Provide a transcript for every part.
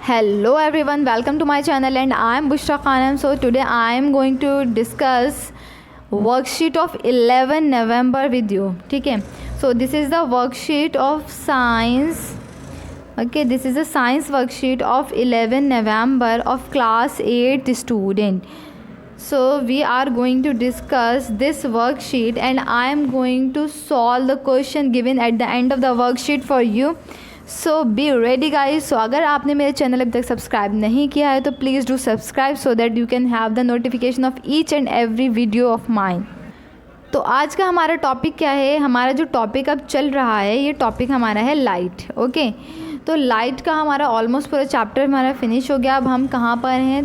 Hello everyone, welcome to my channel and I am Bushra Khanam. So today I am going to discuss worksheet of 11 November with you. ठीक है, so this is the worksheet of science. Okay, this is the science worksheet of 11 November of class 8 student. So we are going to discuss this worksheet and I am going to solve the question given at the end of the worksheet for you. So be ready guys. So अगर आपने मेरे channel अभी तक subscribe नहीं किया है तो please do subscribe so that you can have the notification of each and every video of mine. तो आज का हमारा टॉपिक क्या है? हमारा जो टॉपिक अब चल रहा है ये टॉपिक हमारा है लाइट. ओके, तो लाइट का हमारा ऑलमोस्ट पूरा चैप्टर हमारा फिनिश हो गया. अब हम कहाँ पर हैं?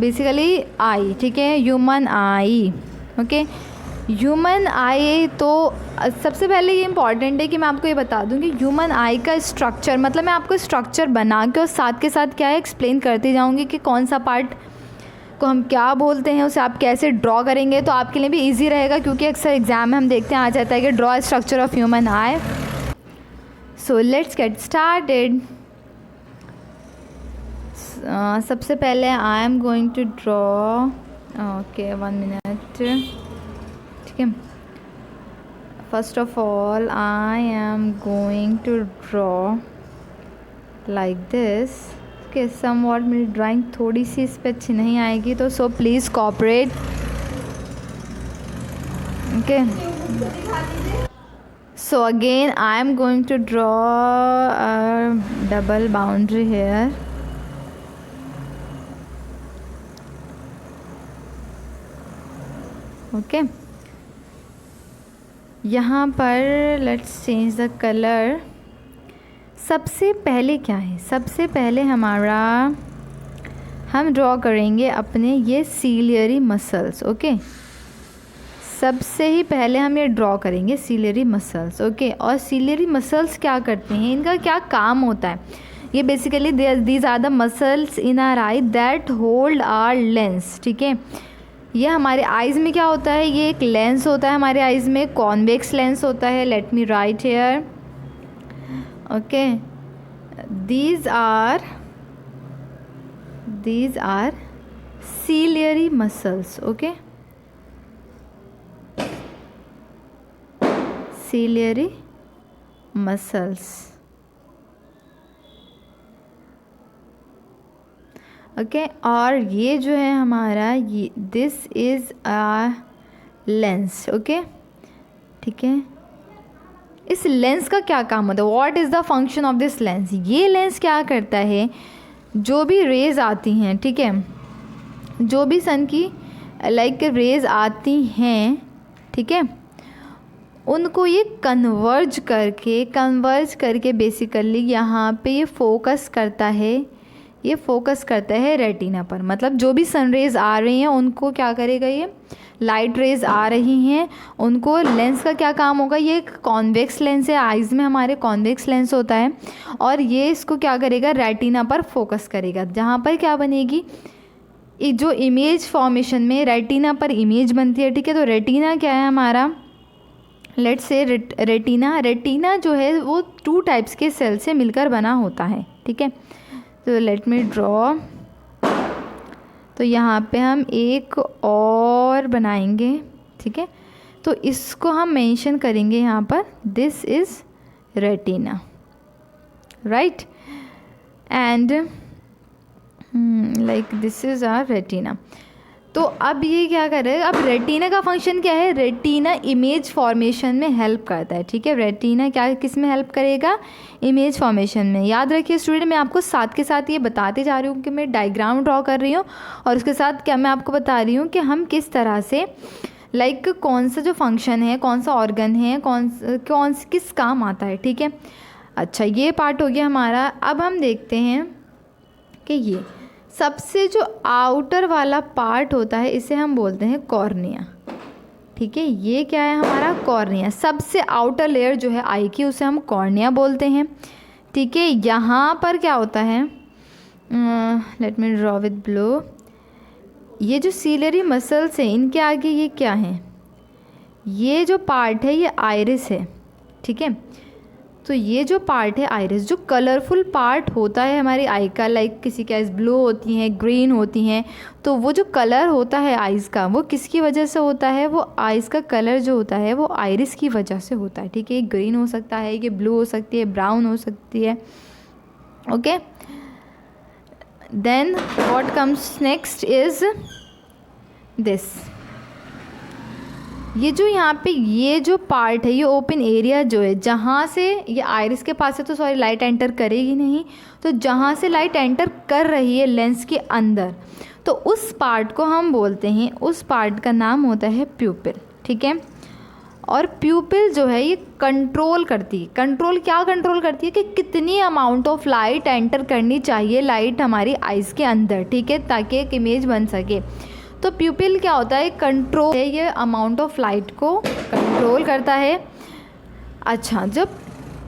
Basically I. ठीक है, ह्यूमन आई. ओके, ह्यूमन आई. तो सबसे पहले ये इम्पॉर्टेंट है कि मैं आपको ये बता दूं कि ह्यूमन आई का स्ट्रक्चर, मतलब मैं आपको स्ट्रक्चर बना के और साथ के साथ क्या है एक्सप्लेन करती जाऊंगी कि कौन सा पार्ट को हम क्या बोलते हैं, उसे आप कैसे ड्रॉ करेंगे. तो आपके लिए भी इजी रहेगा क्योंकि अक्सर एग्जाम में हम देखते हैं आ जाता है कि draw structure of human eye. So let's get started. सबसे पहले I am going to draw. Okay, 1 minute. First of all, I am going to draw like this. Okay, somewhat मेरी ड्राइंग थोड़ी सी इस पर अच्छी नहीं आएगी तो so please cooperate. Okay. So again, I am going to draw a double boundary here. Okay. यहाँ पर लेट्स चेंज द कलर. सबसे पहले क्या है? सबसे पहले हम ड्रॉ करेंगे अपने ये सीलियरी मसल्स. ओके, सबसे ही पहले हम ये ड्रॉ करेंगे सीलियरी मसल्स. ओके, और सीलियरी मसल्स क्या करते हैं, इनका क्या काम होता है? ये basically these are the muscles in our eye that hold our lens. ठीक है, ये हमारे आइज़ में क्या होता है? ये एक लेंस होता है हमारे आइज़ में, कॉन्वेक्स लेंस होता है. Let me write here. Okay, these are ciliary muscles. Okay, ciliary muscles. Okay, और ये जो है हमारा ये this is a lens. Okay, ठीक है, इस लेंस का क्या काम होता है? What is the function of this lens? ये लेंस क्या करता है? जो भी रेज आती हैं, ठीक है, जो भी सन की लाइक रेज आती हैं, ठीक है, उनको ये कन्वर्ज करके बेसिकली यहाँ पे ये फोकस करता है रेटिना पर. मतलब जो भी सन रेज़ आ रही हैं उनको क्या करेगा? ये लाइट रेज़ आ रही हैं उनको लेंस का क्या काम होगा? ये एक कॉन्वेक्स लेंस है, आइज़ में हमारे कॉन्वेक्स लेंस होता है और ये इसको क्या करेगा? रेटिना पर फोकस करेगा. जहाँ पर क्या बनेगी? जो इमेज फॉर्मेशन में रेटिना पर इमेज बनती है. ठीक है, तो रेटिना क्या है हमारा? लेट्स से रेटिना जो है वो 2 टाइप्स के सेल से मिलकर बना होता है. ठीक है, तो लेट मी ड्रॉ. तो यहाँ पे हम एक और बनाएंगे. ठीक है, तो इसको हम मेंशन करेंगे यहाँ पर, this is retina, right, and like this is our retina. तो अब ये क्या करेगा? अब रेटिना का फंक्शन क्या है? रेटिना इमेज फॉर्मेशन में हेल्प करता है. ठीक है, रेटिना क्या किस में हेल्प करेगा? इमेज फॉर्मेशन में. याद रखिए स्टूडेंट, मैं आपको साथ के साथ ये बताते जा रही हूँ कि मैं डायग्राम ड्रॉ कर रही हूँ और उसके साथ क्या मैं आपको बता रही हूँ कि हम किस तरह से लाइक कौन सा जो फंक्शन है, कौन सा ऑर्गन है, कौन किस काम आता है. ठीक है, अच्छा, ये पार्ट हो गया हमारा. अब हम देखते हैं कि ये सबसे जो आउटर वाला पार्ट होता है इसे हम बोलते हैं कॉर्निया. ठीक है, ये क्या है हमारा? कॉर्निया. सबसे आउटर लेयर जो है आई की उसे हम कॉर्निया बोलते हैं. ठीक है, यहाँ पर क्या होता है? Let me draw with blue. ये जो सीलियरी मसल्स हैं इनके आगे ये क्या है? ये जो पार्ट है ये आइरिस है. ठीक है, तो ये जो पार्ट है आइरिस, जो कलरफुल पार्ट होता है हमारी आई का, लाइक किसी की आइज़ ब्लू होती हैं, ग्रीन होती हैं, तो वो जो कलर होता है आइज़ का वो किसकी वजह से होता है? वो आइज़ का कलर जो होता है वो आइरिस की वजह से होता है, ठीक है। ये ग्रीन हो सकता है, ये ब्लू हो सकती है, ब्राउन हो सकती है, okay. Then what comes next is this, ये जो यहाँ पे ये जो पार्ट है, ये ओपन एरिया जो है, जहाँ से ये आइरिस के पास है तो सॉरी लाइट एंटर करेगी नहीं, तो जहाँ से लाइट एंटर कर रही है लेंस के अंदर, तो उस पार्ट को हम बोलते हैं, उस पार्ट का नाम होता है प्यूपिल, ठीक है। और प्यूपिल जो है ये कंट्रोल करती है, कंट्रोल क्या कंट्रोल करती है कि कितनी अमाउंट ऑफ लाइट एंटर करनी चाहिए लाइट हमारी आइज़ के अंदर, ठीक है, ताकि एक इमेज बन सके। तो प्यूपिल क्या होता है? कंट्रोल है, ये अमाउंट ऑफ लाइट को कंट्रोल करता है। अच्छा, जब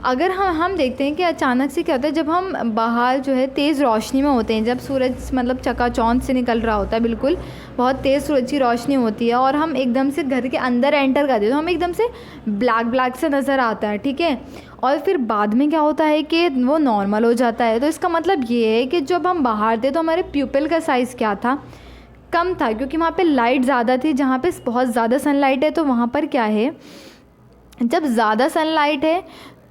अगर हम देखते हैं कि अचानक से क्या होता है, जब हम बाहर जो है तेज़ रोशनी में होते हैं, जब सूरज मतलब चकाचौंध से निकल रहा होता है, बिल्कुल बहुत तेज़ सूरज की रोशनी होती है, और हम एकदम से घर के अंदर एंटर करते हैं तो हम एकदम से ब्लैक से नज़र आता है, ठीक है। और फिर बाद में क्या होता है कि वो नॉर्मल हो जाता है। तो इसका मतलब ये है कि जब हम बाहर थे तो हमारे प्यूपिल का साइज़ क्या था? कम था, क्योंकि वहाँ पे लाइट ज़्यादा थी। जहाँ पे बहुत ज़्यादा सनलाइट है तो वहाँ पर क्या है, जब ज़्यादा सनलाइट है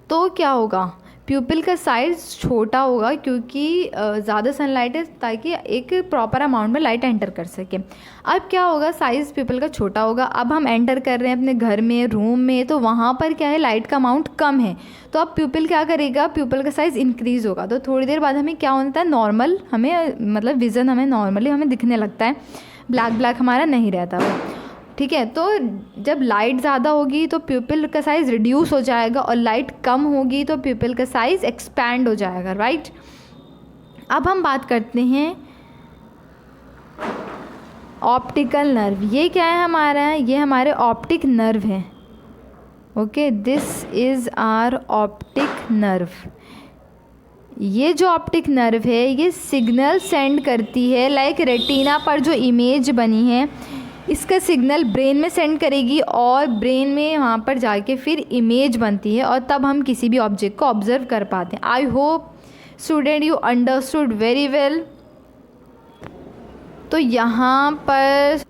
तो क्या होगा, प्यूपिल का साइज़ छोटा होगा, क्योंकि ज़्यादा सनलाइट है, ताकि एक प्रॉपर अमाउंट में लाइट एंटर कर सके। अब क्या होगा, साइज़ प्यूपिल का छोटा होगा। अब हम एंटर कर रहे हैं अपने घर में, रूम में, तो वहाँ पर क्या है, लाइट का अमाउंट कम है, तो अब प्यूपिल क्या करेगा, प्यूपिल का साइज़ इंक्रीज़ होगा। तो थोड़ी देर बाद हमें क्या होता है, नॉर्मल हमें मतलब विज़न हमें नॉर्मली हमें दिखने लगता है, ब्लैक हमारा नहीं रहता वो, ठीक है। तो जब लाइट ज़्यादा होगी तो प्यूपिल का साइज़ रिड्यूस हो जाएगा, और लाइट कम होगी तो प्यूपिल का साइज़ एक्सपैंड हो जाएगा, राइट। अब हम बात करते हैं ऑप्टिकल नर्व। ये क्या है हमारा? ये हमारे ऑप्टिक नर्व है, okay. This is our optic nerve. ये जो ऑप्टिक नर्व है ये सिग्नल सेंड करती है, लाइक रेटिना पर जो इमेज बनी है इसका सिग्नल ब्रेन में सेंड करेगी, और ब्रेन में वहाँ पर जाके फिर इमेज बनती है, और तब हम किसी भी ऑब्जेक्ट को ऑब्जर्व कर पाते हैं। I hope student you understood very well. तो यहाँ पर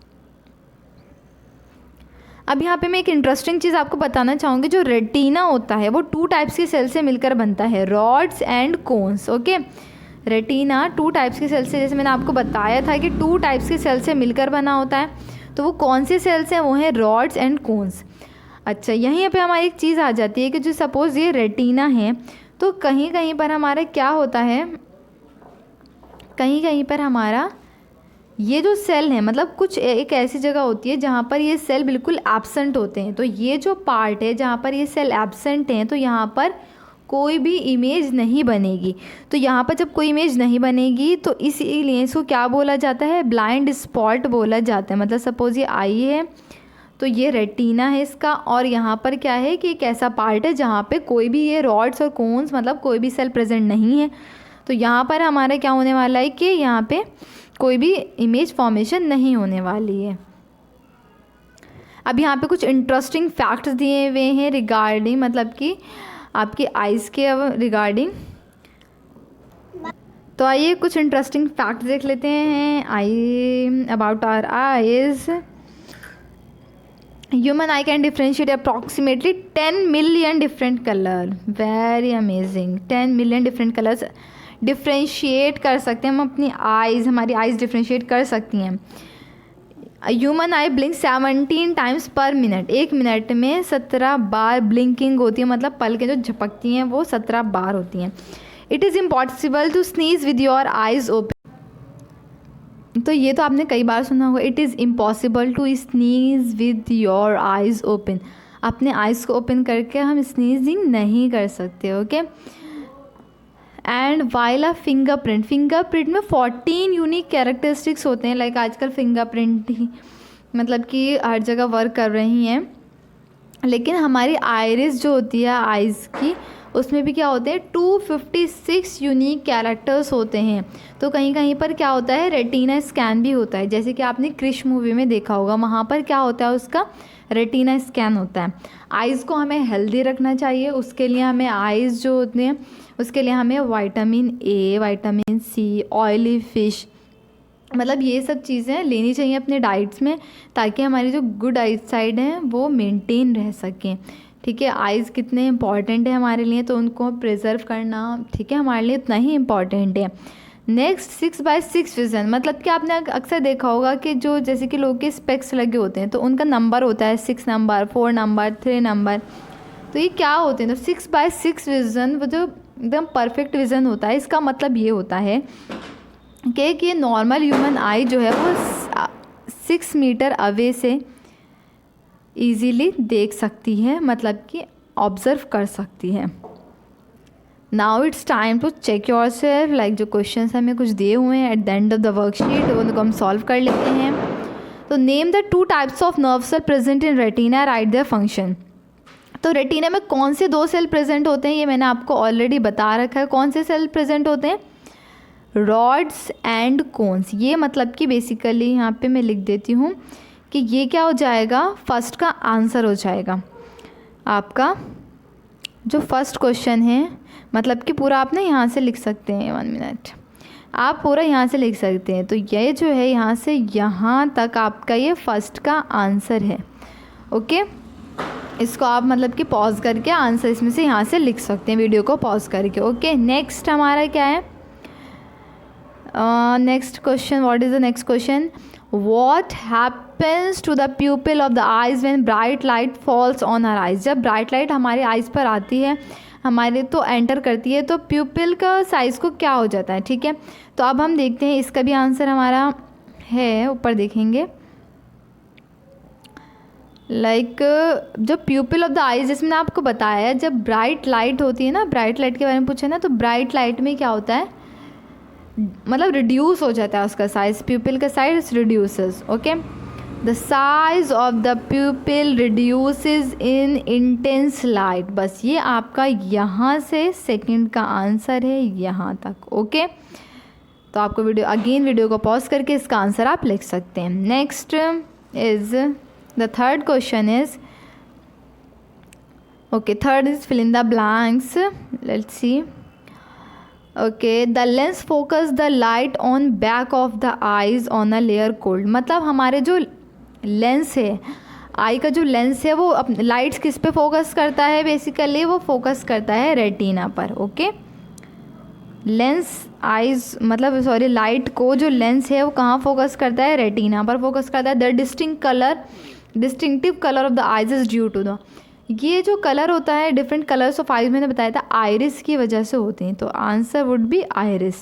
अब यहाँ पे मैं एक इंटरेस्टिंग चीज़ आपको बताना चाहूँगी। जो रेटिना होता है वो 2 टाइप्स के सेल से मिलकर बनता है, rods and cones, okay. Retina 2 types के सेल से, जैसे मैंने आपको बताया था कि 2 टाइप्स के सेल से मिलकर बना होता है। तो वो कौन से सेल्स हैं? वो हैं रॉड्स एंड कोन्स। अच्छा, यहीं पे हमारी एक चीज़ आ जाती है कि जो सपोज़ ये रेटिना है, तो कहीं कहीं पर हमारा क्या होता है, कहीं कहीं पर हमारा ये जो सेल है, मतलब कुछ एक ऐसी जगह होती है जहाँ पर ये सेल बिल्कुल एब्सेंट होते हैं। तो ये जो पार्ट है जहाँ पर ये सेल एब्सेंट हैं, तो यहाँ पर कोई भी इमेज नहीं बनेगी। तो यहाँ पर जब कोई इमेज नहीं बनेगी तो इसीलिए इसको क्या बोला जाता है, ब्लाइंड स्पॉट बोला जाता है। मतलब सपोज़ ये आई है तो ये रेटिना है इसका, और यहाँ पर क्या है कि एक ऐसा पार्ट है जहाँ पे कोई भी ये रॉड्स और कोन्स मतलब कोई भी सेल प्रेजेंट नहीं है। तो यहाँ पर हमारा क्या होने वाला है कि यहाँ पे कोई भी इमेज फॉर्मेशन नहीं होने वाली है। अब यहाँ पे कुछ इंटरेस्टिंग फैक्ट्स दिए हुए हैं रिगार्डिंग, मतलब कि आपकी आइज़ के रिगार्डिंग। तो आइए कुछ इंटरेस्टिंग फैक्ट्स देख लेते हैं eye about our eyes. Human eye can differentiate approximately 10 million different colour, very amazing. 10 million different colours differentiate कर सकते हैं हम अपनी आइज़, हमारी आइज़ डिफ्रेंशिएट कर सकती हैं। ह्यूमन आई ब्लिंक 17 टाइम्स पर मिनट, 1 मिनट में 17 बार ब्लिंकिंग होती है, मतलब पलकें जो झपकती हैं वो 17 बार होती हैं। It is impossible to sneeze with your eyes open. तो ये तो आपने कई बार सुना होगा, it is impossible to sneeze with your eyes open. अपने आइज़ को ओपन करके हम स्नीजिंग नहीं कर सकते, okay. And while a fingerprint में 14 यूनिक कैरेक्टरिस्टिक्स होते हैं। लाइक आजकल फिंगरप्रिंट ही मतलब कि हर जगह वर्क कर रही हैं, लेकिन हमारी आइरिस जो होती है आइज़ की, उसमें भी क्या होते हैं 256 यूनिक कैरेक्टर्स होते हैं। तो कहीं कहीं पर क्या होता है, रेटिना स्कैन भी होता है, जैसे कि आपने क्रिश मूवी में देखा होगा, वहाँ पर क्या होता है उसका रेटिना स्कैन होता है। आइज़ को हमें हेल्दी रखना चाहिए, उसके लिए हमें आइज़ जो होते हैं उसके लिए हमें vitamin A, vitamin C, oily fish, मतलब ये सब चीज़ें लेनी चाहिए अपने डाइट्स में, ताकि हमारी जो गुड आई साइड हैं वो मेंटेन रह सकें। ठीक है, आइज़ कितने इंपॉर्टेंट है हमारे लिए, तो उनको प्रिजर्व करना, ठीक है, हमारे लिए उतना ही इम्पॉर्टेंट है। नेक्स्ट 6/6 विज़न, मतलब कि आपने अक्सर देखा होगा कि जो जैसे कि लोगों के स्पेक्स लगे होते हैं तो उनका नंबर होता है 6 नंबर, 4 नंबर, 3 नंबर। तो ये क्या होते हैं, तो 6/6 विज़न वो जो एकदम परफेक्ट विज़न होता है, इसका मतलब ये होता है कि ये नॉर्मल ह्यूमन आई जो है वो 6 मीटर अवे से इजीली देख सकती है, मतलब कि ऑब्ज़र्व कर सकती है। Now it's time to check yourself, like जो क्वेश्चन हमें कुछ दिए हुए हैं at the end of the worksheet, उनको हम सॉल्व कर लेते हैं। तो name the 2 types of nerve cell present in retina, right their function. तो रेटिना में कौन से 2 सेल प्रेजेंट होते हैं, ये मैंने आपको ऑलरेडी बता रखा है। कौन से सेल प्रेजेंट होते हैं, रॉड्स एंड कोन्स। ये मतलब कि बेसिकली यहाँ पे मैं लिख देती हूँ कि ये क्या हो जाएगा, फर्स्ट का आंसर हो जाएगा आपका जो फर्स्ट क्वेश्चन है, मतलब कि पूरा आपने यहाँ से लिख सकते हैं, 1 मिनट, आप पूरा यहाँ से लिख सकते हैं। तो ये जो है यहाँ से यहाँ तक आपका ये फर्स्ट का आंसर है। ओके, इसको आप मतलब कि पॉज करके आंसर इसमें से यहाँ से लिख सकते हैं, वीडियो को पॉज करके। ओके, नेक्स्ट हमारा क्या है, next question, what is the next question, what happens to the pupil of the eyes when bright light falls on our eyes. जब ब्राइट लाइट हमारे आइज़ पर आती है, हमारे तो एंटर करती है, तो प्यूपिल का साइज़ को क्या हो जाता है। ठीक है, तो अब हम देखते हैं, इसका भी आंसर हमारा है, ऊपर देखेंगे। लाइक जो प्यूपिल ऑफ द आइज़, जिसमें मैंने आपको बताया जब ब्राइट लाइट होती है ना, ब्राइट लाइट के बारे में पूछा ना, तो ब्राइट लाइट में क्या होता है, मतलब रिड्यूस हो जाता है उसका साइज़, प्यूपिल का size reduces. Okay, the size of the प्यूपिल reduces in intense light. बस ये आपका यहाँ से सेकंड का आंसर है, यहाँ तक। ओके, तो आपको वीडियो को पॉज करके इसका आंसर आप लिख सकते हैं। Next is the third question is, okay, third is fill in the blanks, let's see. Okay, the lens focus the light on back of the eyes on a layer called. मतलब हमारे जो lens है, आई का जो lens है, वो lights किस पे फोकस करता है, बेसिकली वो फोकस करता है रेटिना पर। ओके, लेंस आइज मतलब सॉरी लाइट को जो लेंस है वो कहाँ फोकस करता है, रेटिना पर फोकस करता है। The distinctive colour of the eyes is due to the, ये जो कलर होता है, डिफरेंट कलर्स ऑफ आइज मैंने बताया था, आइरिस की वजह से होते हैं। तो answer would be iris.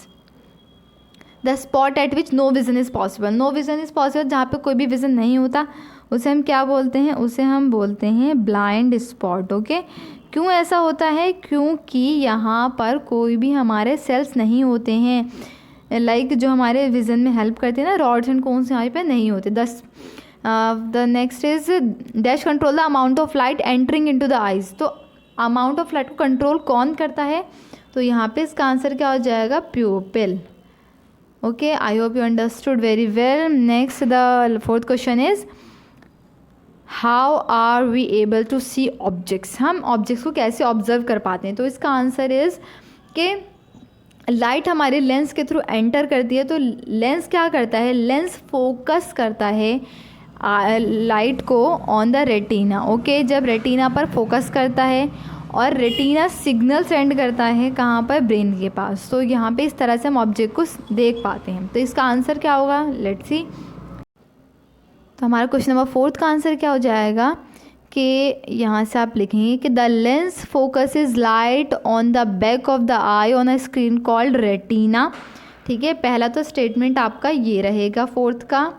The spot at which no vision is possible. No vision is possible, जहाँ पे कोई भी विज़न नहीं होता, उसे हम क्या बोलते हैं, उसे हम बोलते हैं ब्लाइंड स्पॉट। ओके, क्यों ऐसा होता है, क्योंकि यहाँ पर कोई भी हमारे सेल्स नहीं होते हैं, लाइक जो हमारे विज़न में हेल्प करते हैं ना, रॉड्स एंड कोन्स यहाँ पे नहीं होते। The next is dash control the amount of light entering into the eyes. तो अमाउंट ऑफ लाइट को कंट्रोल कौन करता है, तो यहाँ पे इसका आंसर क्या हो जाएगा, pupil. Okay, I hope you understood very well. Next the fourth question is, how are we able to see objects. हम ऑब्जेक्ट्स को कैसे ऑब्जर्व कर पाते हैं, तो इसका आंसर इज़ कि लाइट हमारे लेंस के थ्रू एंटर करती है, तो लेंस क्या करता है, लेंस फोकस करता है लाइट को ऑन द रेटिना। ओके, जब रेटिना पर फोकस करता है और रेटिना सिग्नल सेंड करता है कहाँ पर, ब्रेन के पास। तो यहाँ पे इस तरह से हम ऑब्जेक्ट को देख पाते हैं। तो इसका आंसर क्या होगा, लेट्स सी। तो हमारा क्वेश्चन नंबर 4 का आंसर क्या हो जाएगा कि यहाँ से आप लिखेंगे कि the lens focus is light on the back of the I on a screen called retina. ठीक है, पहला तो स्टेटमेंट आपका ये रहेगा फोर्थ का।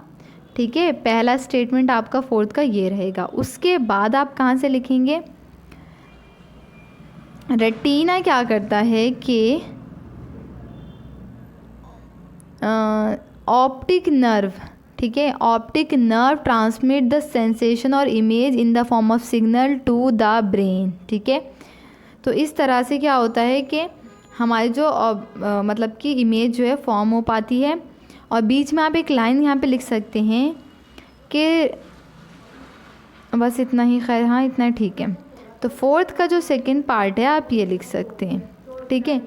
ठीक है, पहला स्टेटमेंट आपका फोर्थ का ये रहेगा। उसके बाद आप कहाँ से लिखेंगे, रेटिना क्या करता है कि ऑप्टिक नर्व, ठीक है, optic nerve transmit the sensation और image in the form of signal to the brain. ठीक है, तो इस तरह से क्या होता है कि हमारी जो मतलब कि इमेज जो है फॉर्म हो पाती है। और बीच में आप एक लाइन यहाँ पे लिख सकते हैं कि बस इतना ही, खैर हाँ इतना ठीक है। तो फोर्थ का जो सेकंड पार्ट है आप ये लिख सकते हैं, ठीक है।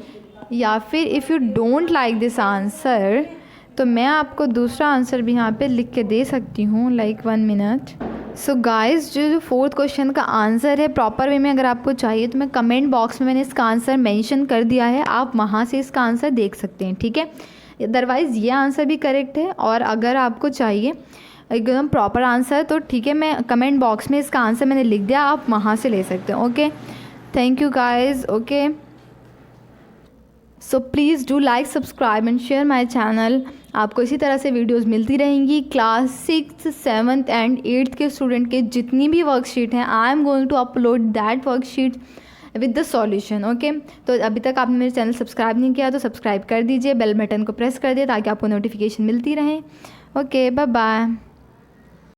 या फिर if you don't like this answer तो मैं आपको दूसरा आंसर भी यहाँ पे लिख के दे सकती हूँ, लाइक 1 मिनट। सो गाइस, जो फोर्थ क्वेश्चन का आंसर है प्रॉपर वे में अगर आपको चाहिए तो मैं कमेंट बॉक्स में मैंने इसका आंसर मेंशन कर दिया है, आप वहाँ से इसका आंसर देख सकते हैं, ठीक है। अदरवाइज़ ये आंसर भी करेक्ट है, और अगर आपको चाहिए एकदम प्रॉपर आंसर तो ठीक है, मैं कमेंट बॉक्स में इसका आंसर मैंने लिख दिया, आप वहाँ से ले सकते हैं। Okay, thank you guys. Okay, so please do like, subscribe and share my channel. आपको इसी तरह से वीडियोस मिलती रहेंगी। Class 6th 7th and 8th के स्टूडेंट के जितनी भी वर्कशीट हैं, I am going to upload that worksheet with the solution. Okay, तो अभी तक आपने मेरे चैनल सब्सक्राइब नहीं किया तो सब्सक्राइब कर दीजिए, बेल बटन को प्रेस कर दिए ताकि आपको नोटिफिकेशन मिलती रहे। Okay, bye bye.